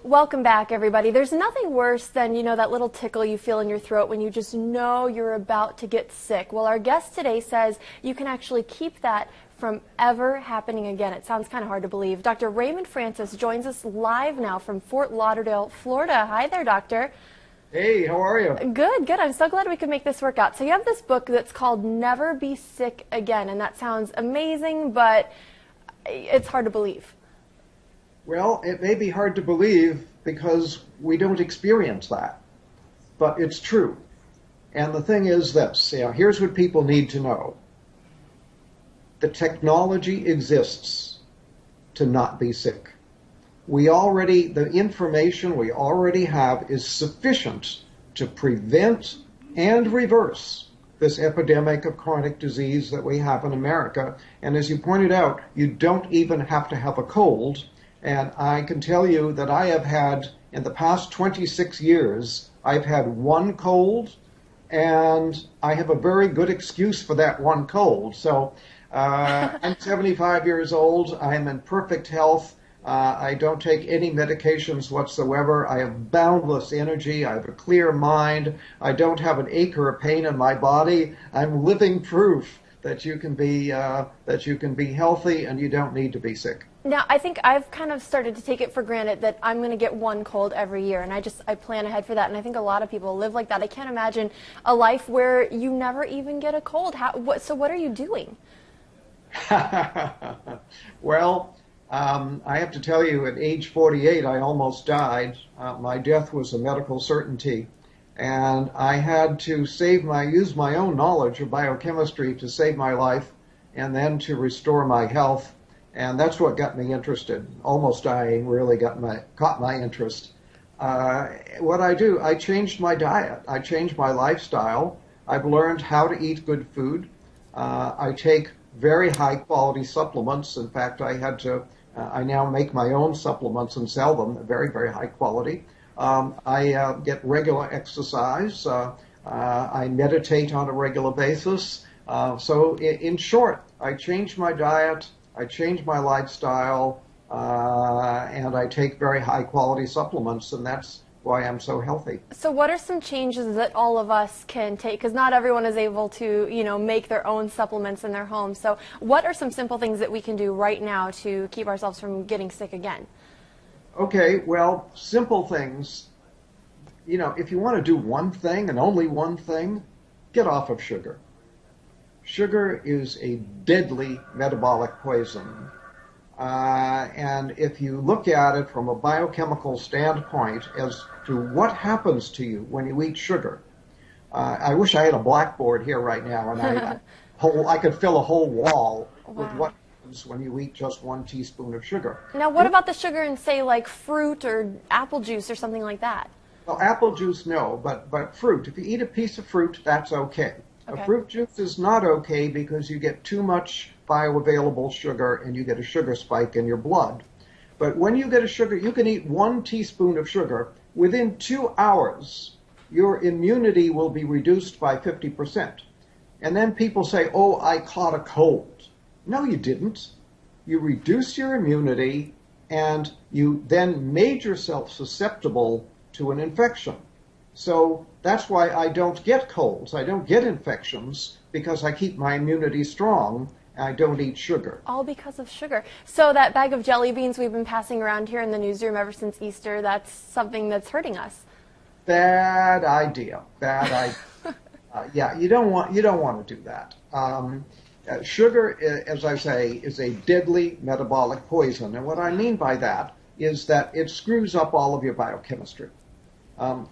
Welcome back, everybody. There's nothing worse than, that little tickle you feel in your throat when you just know you're about to get sick. Well, our guest today says you can actually keep that from ever happening again. It sounds kind of hard to believe. Dr. Raymond Francis joins us live now from Fort Lauderdale, Florida. Hi there, doctor. Hey, how are you? Good, good. I'm so glad we could make this work out. So you have this book that's called Never Be Sick Again, and that sounds amazing, but it's hard to believe. Well, it may be hard to believe because we don't experience that, but it's true. And the thing is this, here's what people need to know. The technology exists to not be sick. The information we already have is sufficient to prevent and reverse this epidemic of chronic disease that we have in America. And as you pointed out, you don't even have to have a cold. And I can tell you that I have had, in the past 26 years, I've had one cold, and I have a very good excuse for that one cold. So I'm 75 years old. I am in perfect health. I don't take any medications whatsoever. I have boundless energy. I have a clear mind. I don't have an ache or a pain in my body. I'm living proof that you can be healthy and you don't need to be sick. Now, I think I've kind of started to take it for granted that I'm going to get one cold every year, and I plan ahead for that, and I think a lot of people live like that. I can't imagine a life where you never even get a cold. So what are you doing? Well, I have to tell you, at age 48, I almost died. My death was a medical certainty, and I had to use my own knowledge of biochemistry to save my life and then to restore my health. And that's what got me interested. Almost dying really caught my interest. What I do, I changed my diet. I changed my lifestyle. I've learned how to eat good food. I take very high quality supplements. In fact, I now make my own supplements and sell them, very, very high quality. I get regular exercise. I meditate on a regular basis. So in short, I changed my diet. I change my lifestyle, and I take very high-quality supplements, and that's why I'm so healthy. So what are some changes that all of us can take? Because not everyone is able to, make their own supplements in their home. So what are some simple things that we can do right now to keep ourselves from getting sick again? Okay, well, simple things. If you want to do one thing and only one thing, get off of sugar. Sugar is a deadly metabolic poison. And if you look at it from a biochemical standpoint as to what happens to you when you eat sugar, I wish I had a blackboard here right now, and I could fill a whole wall with what happens when you eat just 1 teaspoon of sugar. Now, what about the sugar in, say, like fruit or apple juice or something like that? Well, apple juice, no, but fruit. If you eat a piece of fruit, that's okay. Okay. A fruit juice is not okay because you get too much bioavailable sugar and you get a sugar spike in your blood. But when you get a sugar, you can eat 1 teaspoon of sugar. Within 2 hours, your immunity will be reduced by 50%. And then people say, oh, I caught a cold. No, you didn't. You reduce your immunity and you then made yourself susceptible to an infection. So that's why I don't get colds. I don't get infections because I keep my immunity strong and I don't eat sugar. All because of sugar. So that bag of jelly beans we've been passing around here in the newsroom ever since Easter, that's something that's hurting us. Bad idea. Bad idea. Yeah, you don't want to do that. Sugar, as I say, is a deadly metabolic poison. And what I mean by that is that it screws up all of your biochemistry.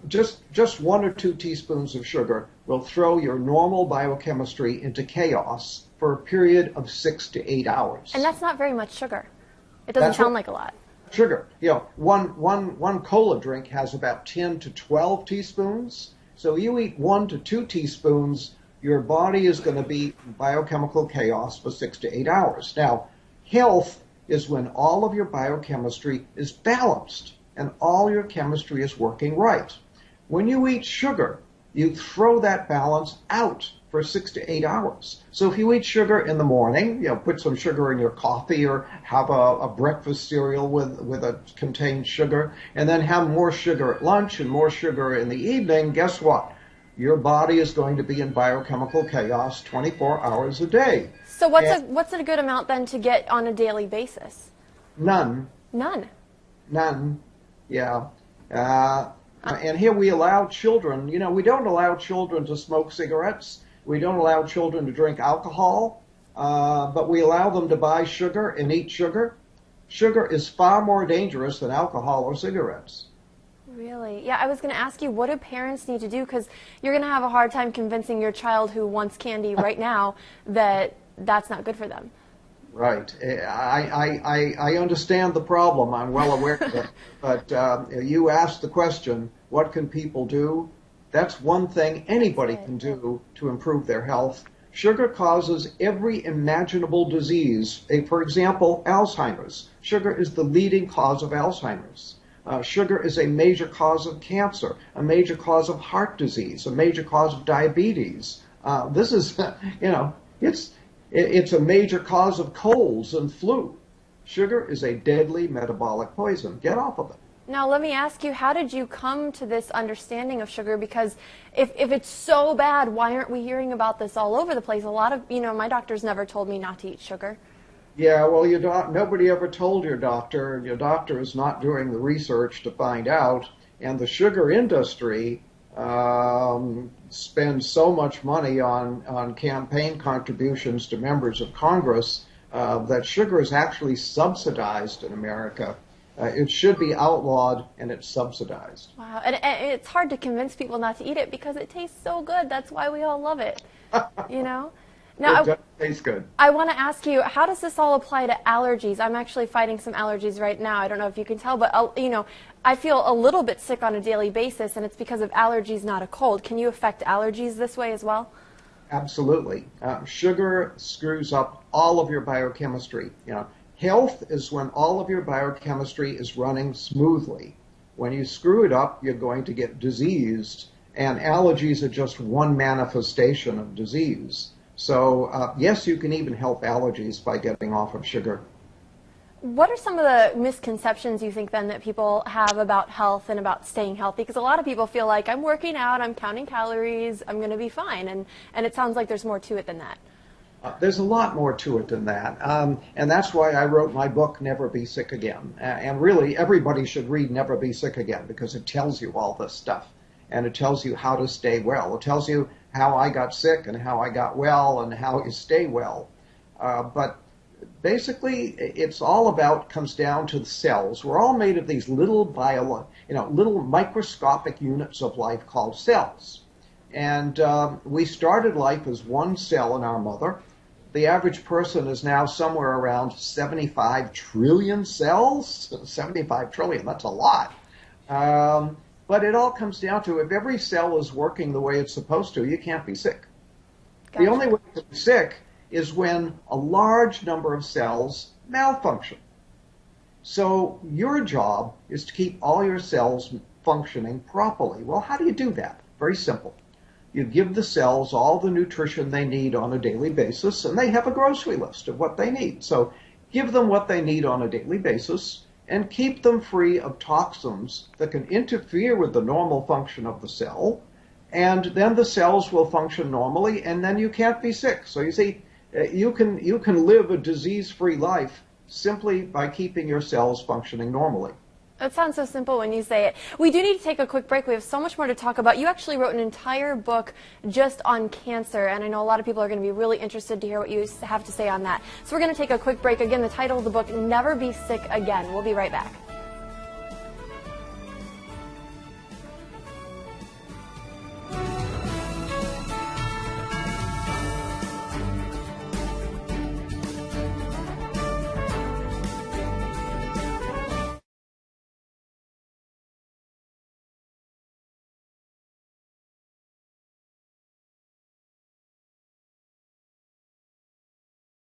Just 1 or 2 teaspoons of sugar will throw your normal biochemistry into chaos for a period of 6 to 8 hours. And that's not very much sugar. It doesn't sound like a lot. Sugar. One cola drink has about 10 to 12 teaspoons. So you eat 1 to 2 teaspoons, your body is going to be in biochemical chaos for 6 to 8 hours. Now, health is when all of your biochemistry is balanced and all your chemistry is working right. When you eat sugar, you throw that balance out for 6 to 8 hours. So if you eat sugar in the morning, put some sugar in your coffee or have a breakfast cereal with a contained sugar, and then have more sugar at lunch and more sugar in the evening, guess what? Your body is going to be in biochemical chaos 24 hours a day. So what's a good amount then to get on a daily basis? None. None. None. Yeah. And here we allow children, we don't allow children to smoke cigarettes. We don't allow children to drink alcohol, but we allow them to buy sugar and eat sugar. Sugar is far more dangerous than alcohol or cigarettes. Really? Yeah, I was going to ask you, what do parents need to do? Because you're going to have a hard time convincing your child who wants candy right now that that's not good for them. Right. I understand the problem. I'm well aware of it. But you asked the question, what can people do? That's one thing anybody can do to improve their health. Sugar causes every imaginable disease. For example, Alzheimer's. Sugar is the leading cause of Alzheimer's. Sugar is a major cause of cancer, a major cause of heart disease, a major cause of diabetes. This is, it's a major cause of colds and flu. Sugar is a deadly metabolic poison. Get off of it. Now, let me ask you, how did you come to this understanding of sugar? Because if it's so bad, why aren't we hearing about this all over the place? A lot of, my doctors never told me not to eat sugar. Yeah, well, nobody ever told your doctor, and your doctor is not doing the research to find out. And the sugar industry spends so much money on campaign contributions to members of Congress that sugar is actually subsidized in America. It should be outlawed, and it's subsidized. Wow, and it's hard to convince people not to eat it because it tastes so good. That's why we all love it, Now, it does taste good. I want to ask you, how does this all apply to allergies? I'm actually fighting some allergies right now. I don't know if you can tell, but I feel a little bit sick on a daily basis, and it's because of allergies, not a cold. Can you affect allergies this way as well? Absolutely. Sugar screws up all of your biochemistry. Health is when all of your biochemistry is running smoothly. When you screw it up, you're going to get diseased, and allergies are just one manifestation of disease. So, yes, you can even help allergies by getting off of sugar. What are some of the misconceptions you think then that people have about health and about staying healthy? Because a lot of people feel like I'm working out, I'm counting calories, I'm going to be fine. And it sounds like there's more to it than that. There's a lot more to it than that. And that's why I wrote my book, Never Be Sick Again. And really, everybody should read Never Be Sick Again because it tells you all this stuff. And it tells you how to stay well. It tells you how I got sick and how I got well and how you stay well. But basically, it's all comes down to the cells. We're all made of these little little microscopic units of life called cells. And we started life as one cell in our mother. The average person is now somewhere around 75 trillion cells. 75 trillion, that's a lot. But it all comes down to if every cell is working the way it's supposed to, you can't be sick. Gotcha. The only way to be sick is when a large number of cells malfunction. So your job is to keep all your cells functioning properly. Well, how do you do that? Very simple. You give the cells all the nutrition they need on a daily basis, and they have a grocery list of what they need. So give them what they need on a daily basis, and keep them free of toxins that can interfere with the normal function of the cell, and then the cells will function normally, and then you can't be sick. So you see, you can live a disease-free life simply by keeping your cells functioning normally. It sounds so simple when you say it. We do need to take a quick break. We have so much more to talk about. You actually wrote an entire book just on cancer, and I know a lot of people are going to be really interested to hear what you have to say on that. So we're going to take a quick break. Again, the title of the book, Never Be Sick Again. We'll be right back.